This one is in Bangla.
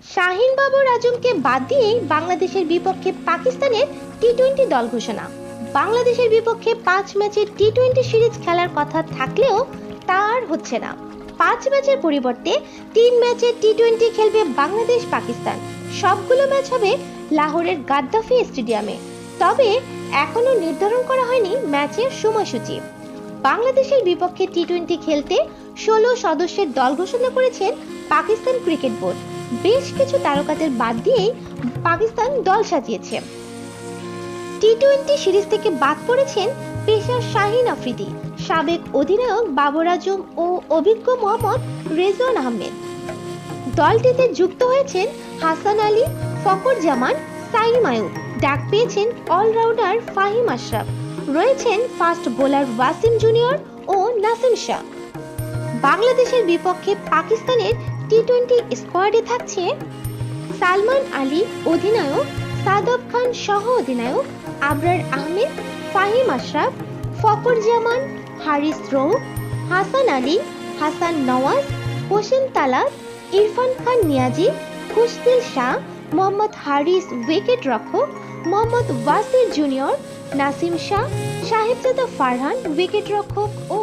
শাহিন বাবর আজমকে বাদ দিয়েই বাংলাদেশের বিপক্ষে পাকিস্তানের টি-20 দল ঘোষণা। বাংলাদেশের বিপক্ষে 5 ম্যাচের টি-20 সিরিজ খেলার কথা থাকলেও তা আর হচ্ছে না। 5 ম্যাচের পরিবর্তে 3 ম্যাচের টি-20 খেলবে বাংলাদেশ পাকিস্তান। সবগুলো ম্যাচ হবে লাহোরের গাদ্দাফি স্টেডিয়ামে। তবে এখনো নির্ধারণ করা হয়নি ম্যাচের সময়সূচি। বাংলাদেশের বিপক্ষে টি-20 খেলতে 16 সদস্যের দল ঘোষণা করেছেন পাকিস্তান ক্রিকেট বোর্ড। বেশ কিছু তারকাদের বাদ দিয়েই পাকিস্তান দল সাজিয়েছে। টি-20 সিরিজ থেকে বাদ পড়েছেন পেসার শাহিন আফ্রিদি, সাবেক অধিনায়ক বাবর আজম ও অভিজ্ঞ মোহাম্মদ রেজওয়ান আহমেদ। দলটিতে যুক্ত হয়েছেন হাসান আলী, ফকর জামান, সাইম আয়ুব। ডাক পেয়েছেন অলরাউন্ডার ফাহিম আশরাফ। রয়েছেন ফাস্ট বোলার ওয়াসিম জুনিয়র ও নাসিম শাহ। বাংলাদেশের বিপক্ষে পাকিস্তানের টি-20 স্কোয়াডে থাকছে সালমান আলী অধিনায়ক, সাদব খান সহ অধিনায়ক, আবরার আহমেদ, ফাহিম আশরাফ, ফকর জামান, হারিস রৌফ, হাসান আলী, হাসান নওয়াজ, হোসেন তালাত, ইরফান খান নিয়াজি, খুশদিল শাহ, মোহাম্মদ হারিস উইকেট রক্ষক, মোহাম্মদ ওয়াসির জুনিয়র, নাসিম শাহ, সাহেবজাদা ফারহান উইকেট রক্ষক ও